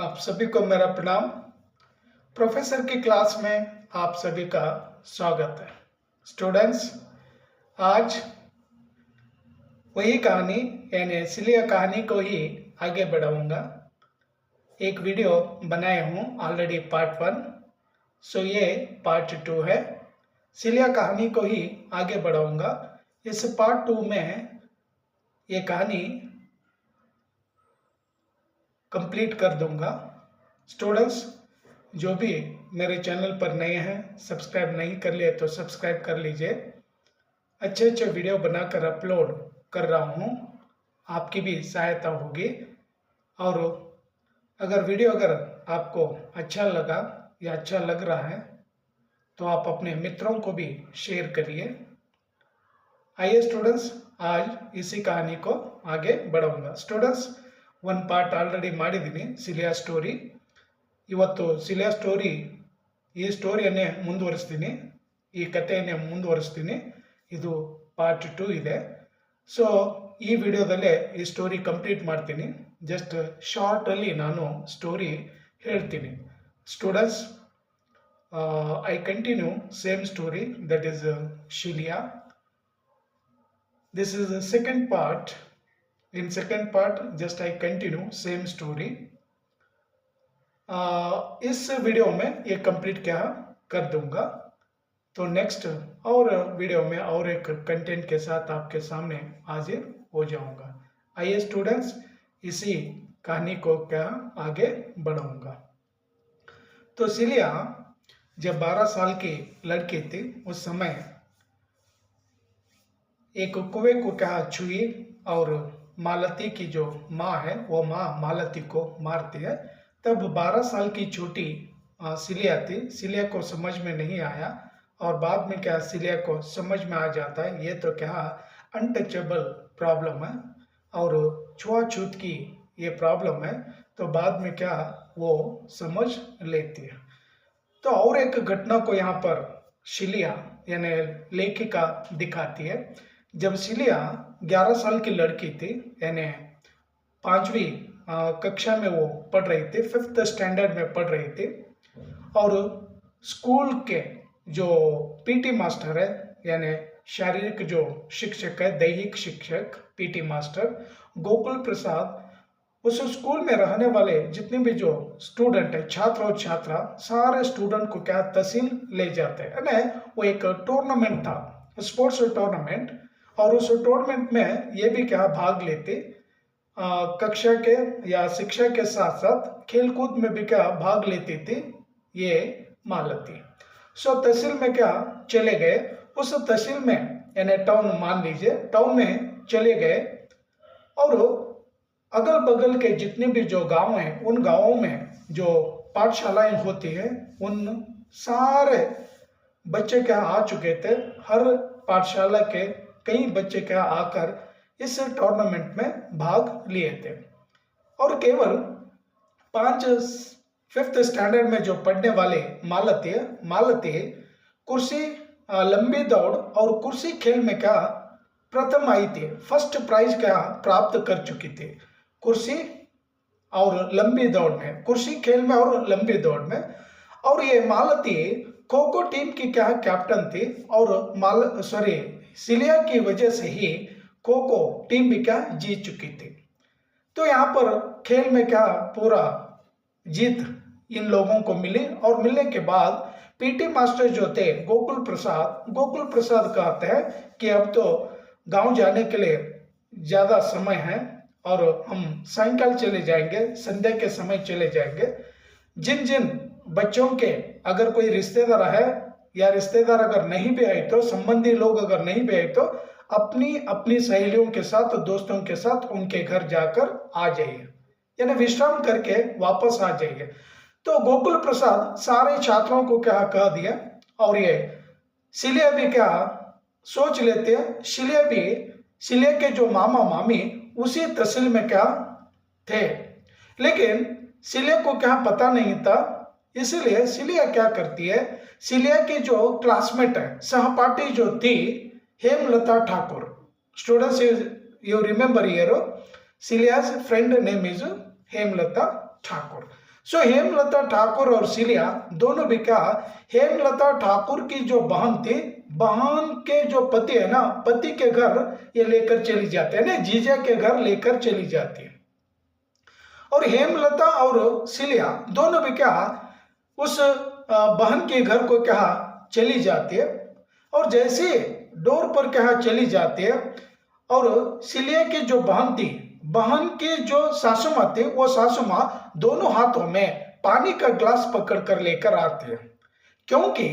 आप सभी को मेरा प्रणाम। प्रोफेसर की क्लास में आप सभी का स्वागत है। स्टूडेंट्स, आज वही कहानी यानी सिलिया कहानी को ही आगे बढ़ाऊंगा। एक वीडियो बनाया हूँ ऑलरेडी पार्ट 1, सो ये पार्ट 2 है। सिलिया कहानी को ही आगे बढ़ाऊंगा। इस पार्ट 2 में ये कहानी कंप्लीट कर दूंगा। स्टूडेंट्स, जो भी मेरे चैनल पर नए हैं, सब्सक्राइब नहीं कर लिए तो सब्सक्राइब कर लीजिए। अच्छे अच्छे वीडियो बनाकर अपलोड कर रहा हूँ, आपकी भी सहायता होगी। और अगर आपको अच्छा लगा या अच्छा लग रहा है तो आप अपने मित्रों को भी शेयर करिए। आइए स्टूडेंट्स, आज इसी कहानी को आगे बढ़ाऊंगा। स्टूडेंट्स, ಒಂದು ಪಾರ್ಟ್ ಆಲ್ರೆಡಿ ಮಾಡಿದ್ದೀನಿ ಸಿಲಿಯಾ ಸ್ಟೋರಿ. ಇವತ್ತು ಸಿಲಿಯಾ ಸ್ಟೋರಿ ಈ ಸ್ಟೋರಿಯನ್ನೇ ಮುಂದುವರಿಸ್ತೀನಿ, ಈ ಕಥೆಯನ್ನೇ ಮುಂದುವರಿಸ್ತೀನಿ. ಇದು ಪಾರ್ಟ್ 2 ಇದೆ. ಸೊ ಈ ವಿಡಿಯೋದಲ್ಲೇ ಈ ಸ್ಟೋರಿ ಕಂಪ್ಲೀಟ್ ಮಾಡ್ತೀನಿ. ಜಸ್ಟ್ ಶಾರ್ಟಲ್ಲಿ ನಾನು ಸ್ಟೋರಿ ಹೇಳ್ತೀನಿ. Students, I continue same story, that is Siliya. This is the second part. In second part, just I continue same story. इस वीडियो में ये कंप्लीट क्या कर दूंगा, तो नेक्स्ट और वीडियो में और एक कंटेंट के साथ आपके सामने हाजिर हो जाऊंगा। आइए स्टूडेंट्स, इसी कहानी को क्या आगे बढ़ाऊंगा। तो सिलिया जब 12 साल की लड़की थी, उस समय एक कुएं को क्या छुई और मालती की जो माँ है वो माँ मालती को मारती है। तब 12 साल की छोटी सिलिया थी। सिलिया को समझ में नहीं आया और बाद में क्या सिलिया को समझ में आ जाता है ये तो क्या अनटचेबल प्रॉब्लम है और छुआछूत की ये प्रॉब्लम है। तो बाद में क्या वो समझ लेती है। तो और एक घटना को यहाँ पर सिलिया यानी लेखिका दिखाती है। जब सिलिया 11 साल की लड़की थी, यानी 5वीं कक्षा में वो पढ़ रही थी, 5th स्टैंडर्ड में पढ़ रही थी। और स्कूल के जो पीटी मास्टर है यानी शारीरिक जो शिक्षक है, दैहिक शिक्षक पीटी मास्टर गोकुल प्रसाद, उस स्कूल में रहने वाले जितने भी जो स्टूडेंट है, छात्र और छात्रा, सारे स्टूडेंट को क्या तहसील ले जाते हैं। यानी वो एक टूर्नामेंट था, स्पोर्ट्स टूर्नामेंट, और उस टूर्नामेंट में ये भी क्या भाग लेते, कक्षा के या शिक्षा के साथ साथ खेलकूद में भी क्या भाग लेती थी ये मालती। सो तहसील में क्या चले गए। उस तहसील में यानी टाउन, मान लीजिए टाउन में चले गए, और अगल बगल के जितने भी जो गांव हैं, उन गांवों में जो पाठशालाएं होती है, उन सारे बच्चे क्या आ चुके थे। हर पाठशाला के कई बच्चे क्या आकर इस टूर्नामेंट में भाग लिए थे। और केवल 5th स्टैंडर्ड में जो पढ़ने वाले मालती कुर्सी लंबी दौड़ और कुर्सी खेल में क्या प्रथम आई थी, फर्स्ट प्राइज क्या प्राप्त कर चुकी थी। कुर्सी और लंबी दौड़ में, कुर्सी खेल में और लंबी दौड़ में। और ये मालती खो खो टीम की क्या कैप्टन थी, और सिलिया की वजह से ही खो खो टीम भी क्या जीत चुकी थी। तो यहाँ पर खेल में क्या पूरा जीत इन लोगों को मिली। और मिलने के बाद पीटी मास्टर जो थे गोकुल प्रसाद कहते हैं कि अब तो गांव जाने के लिए ज़्यादा समय है और हम सायंकाल चले जाएंगे, संध्या के समय चले जाएंगे। जिन जिन बच्चों के अगर कोई रिश्तेदार है या रिश्तेदार अगर नहीं भी आए, तो संबंधी लोग अगर नहीं भी आए, तो अपनी सहेलियों के साथ, दोस्तों के साथ उनके घर जाकर आ जाइए, यानी विश्राम करके वापस आ जाइए। तो गोकुल प्रसाद सारे छात्रों को क्या कह दिया। और ये सिलिया भी क्या सोच लेते हैं, सिलिया के जो मामा मामी उसी तहसील में क्या थे, लेकिन सिलिया को क्या पता नहीं था। इसलिए सिलिया क्या करती है, सिलिया की जो क्लासमेट है, सहपाठी जो थी Hemlata Thakur. Students, you remember here, Siliya's friend name is Hemlata Thakur. So Hemlata Thakur और सिलिया दोनों भी क्या, हेमलता ठाकुर की जो बहन थी, बहन के जो पति है ना, पति के घर ये लेकर चली जाते हैं ना, जीजा के घर लेकर चली जाती है। और हेमलता और सिलिया दोनों भी क्या, उस बहन के घर को क्या चली जाती है। और जैसे डोर पर क्या चली जाती है, और सिलिया की जो बहन थी, बहन की जो सासू माँ थी, वो सासू माँ दोनों हाथों में पानी का ग्लास पकड़ कर लेकर आती है, क्योंकि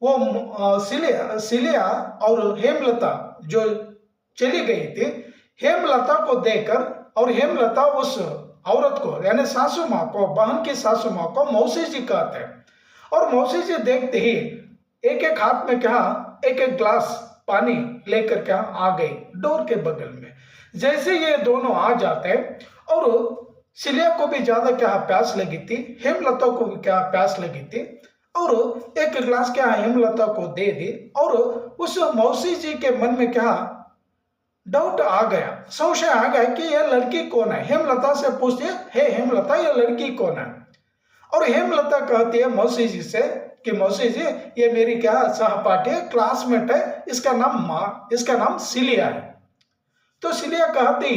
वो सिलिया और हेमलता जो चली गई थी, हेमलता को देखकर, और हेमलता उस औरत को यानी सासू माँ को, बहन की सासू माँ को मौसी जी कहते हैं। और मौसी जी देखते ही एक एक हाथ में क्या, एक एक ग्लास पानी लेकर क्या आ गई डोर के बगल में। जैसे ये दोनों आ जाते हैं, और सिलिया को भी ज्यादा क्या प्यास लगी थी, हेमलता को भी क्या प्यास लगी थी, और एक गिलास क्या हेमलता को दे दी। और उस मौसी जी के मन में क्या डाउट आ गया, संशय आ गया कि यह लड़की कौन है। हेमलता से पूछती है, हे हेमलता यह लड़की कौन है। और हेमलता कहती है मौसी जी से कि मौसी जी ये मेरी क्या सहपाठी है, क्लासमेट है, इसका नाम सिलिया है। तो सिलिया कहती,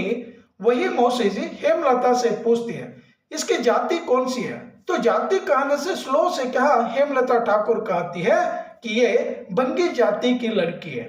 वही मौसी जी हेमलता से पूछती है इसकी जाति कौन सी है। तो जाति कहने से स्लो से क्या हेमलता ठाकुर कहती है कि ये बंगी जाति की लड़की है।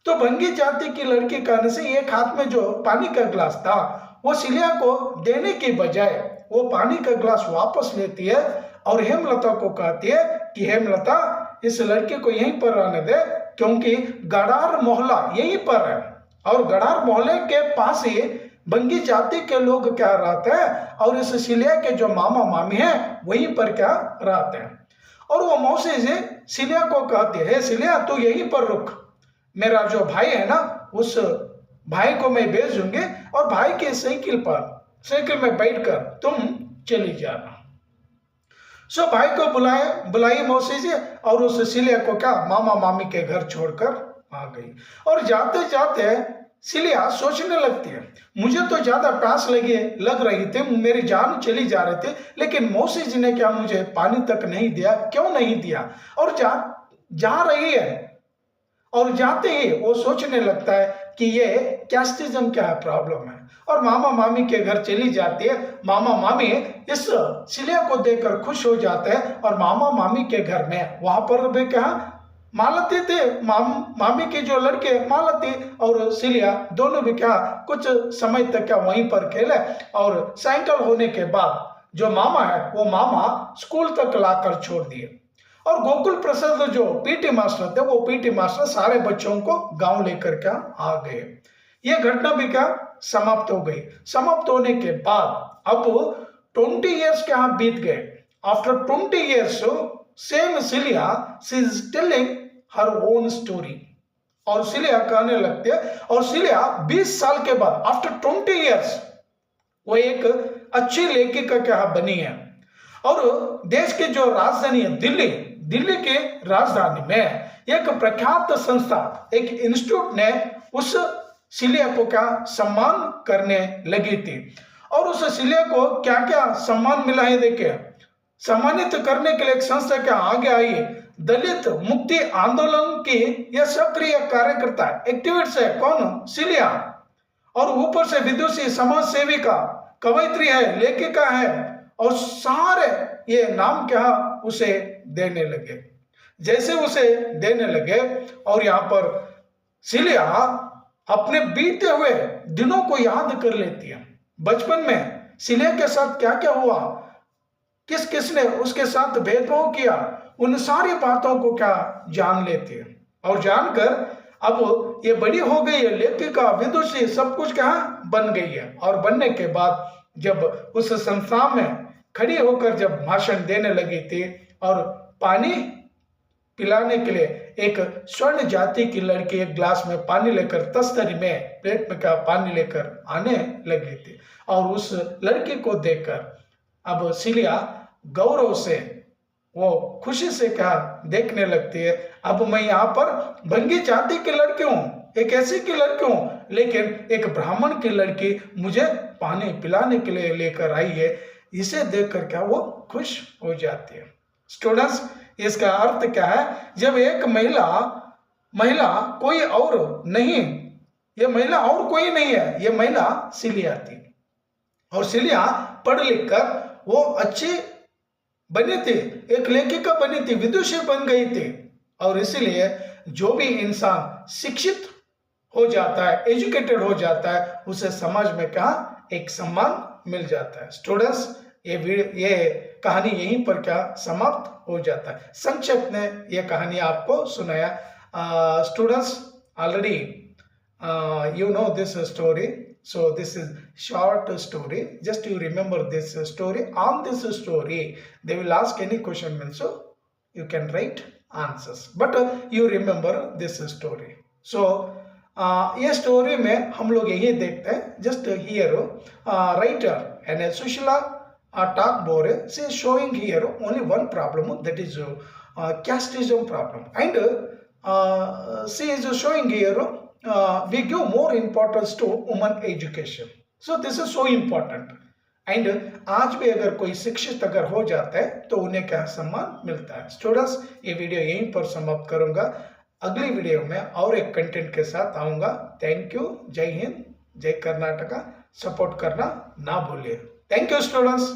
तो बंगी जाति की लड़की कहने से एक हाथ में जो पानी का गिलास था, वो सिलिया को देने की बजाय वो पानी का गिलास वापस लेती है, और हेमलता को कहती है कि हेमलता इस लड़के को यहीं पर रहने दे, क्योंकि गड़ार मोहल्ला यहीं पर है, और गड़ार मोहल्ले के पास ही बंगी जाति के लोग क्या रहते हैं, और इस सिलिया के जो मामा मामी हैं वहीं पर क्या रहते हैं। और वो मौसी जी सिलिया को कहती है, सिलिया तू यहीं पर रुक, मेरा जो भाई है ना उस भाई को मैं भेज दूंगी, और भाई के साइकिल में बैठकर तुम चली जाना। सो भाई को बुलाई मौसी जी, और उस सिलिया को क्या मामा मामी के घर छोड़कर आ गई। और जाते जाते सिलिया सोचने लगती है, मुझे तो ज्यादा प्यास लग रही थी, मेरी जान चली जा रही थी, लेकिन मौसी जी ने क्या मुझे पानी तक नहीं दिया, क्यों नहीं दिया। और जा रही है, और जाते ही वो सोचने लगता है कि ये कैस्टिज्म क्या प्रॉब्लम है, और मामा मामी के घर चली जाती है। मामा मामी इस सिलिया को देखकर खुश हो जाते हैं, और मामा मामी के घर में वहां पर भी क्या मालती थे, मामी की जो लड़के मालती और सिलिया दोनों भी क्या कुछ समय तक क्या वहीं पर खेले। और साइकिल होने के बाद जो मामा है वो मामा स्कूल तक लाकर छोड़ दिए, और गोकुल प्रसाद जो पीटी मास्टर थे वो पीटी मास्टर सारे बच्चों को गांव लेकर क्या आ गए। ये घटना भी क्या समाप्त हो गई। समाप्त होने के बाद अब 20 इयर्स क्या बीत गए। After 20 years same cilia she is telling her own story, और सिलिया कहने लगते हैं, और सिलिया 20 साल के बाद आफ्टर 20 इयर्स वो एक अच्छी लेखिका क्या बनी है। और देश की जो राजधानी है दिल्ली के राजधानी में एक प्रख्यात संस्था, एक इंस्टीट्यूट ने उस सिलिया को क्या सम्मान करने लगी थी। और उस सिलिया को क्या क्या सम्मान मिला है देखिए। सम्मानित करने के लिए एक संस्था क्या आगे आई, दलित मुक्ति आंदोलन की यह सक्रिय कार्यकर्ता एक्टिविस्ट है कौन, सिलिया। और ऊपर से विदुषी, समाज सेविका, कवयित्री है, लेखिका है, और सारे ये नाम क्या उसे देने लगे। जैसे उसे देने लगे, और यहाँ पर सिलिया अपने बीते हुए दिनों को याद कर लेती है। बचपन में सिलिया के साथ क्या क्या हुआ, किस किसने उसके साथ भेदभाव किया, उन सारी बातों को क्या जान लेती है। और जानकर अब ये बड़ी हो गई है, लेखिका, विदुषी, सब कुछ क्या बन गई है। और बनने के बाद जब उस संस्था में खड़ी होकर जब भाषण देने लगी थी, और पानी पिलाने के लिए एक स्वर्ण जाति की लड़की एक ग्लास में पानी लेकर, तस्तरी में प्लेट में क्या पानी लेकर आने लगी थी, और उस लड़की को देखकर अब सिलिया गौरव से, वो खुशी से क्या देखने लगती है, अब मैं यहाँ पर भंगी जाति की लड़की हूँ, एक ऐसी की लड़की हूँ, लेकिन एक ब्राह्मण की लड़की मुझे पानी पिलाने के लिए लेकर आई है। इसे देखकर क्या वो खुश हो जाती है। स्टूडेंट्स, इसका अर्थ क्या है? जब एक महिला कोई और नहीं, ये महिला और कोई नहीं है, ये महिला सिलिया थी। और सिलिया पढ़ लिख कर वो अच्छी बनी थी, एक लेखिका बनी थी, विदुषी बन गई थी। और इसीलिए जो भी इंसान शिक्षित हो जाता है, एजुकेटेड हो जाता है, उसे समाज में क्या एक सम्मान मिल जाता है। स्टूडेंट्स, ये कहानी यहीं पर क्या समाप्त हो जाता है। संक्षेप में ये कहानी आपको सुनाया। Students, already you know this story, so this is short story. Just you remember this story. On this story they will ask any question, so you can write answers, but you remember this story. So ये story में हम लोग यही देखते हैं, just here writer and Sushila Tagore, she is showing here only one problem, that is casteism problem, and she is showing here we give more importance to women education. So this is so important. And आज भी अगर कोई शिक्षित अगर हो जाता है तो उन्हें क्या सम्मान मिलता है। स्टूडेंट्स, ये वीडियो यहीं पर समाप्त करूंगा। अगली वीडियो में और एक कंटेंट के साथ आऊंगा। Thank you. जय हिंद, जय कर्नाटका। सपोर्ट करना ना भूलिए। Thank you students.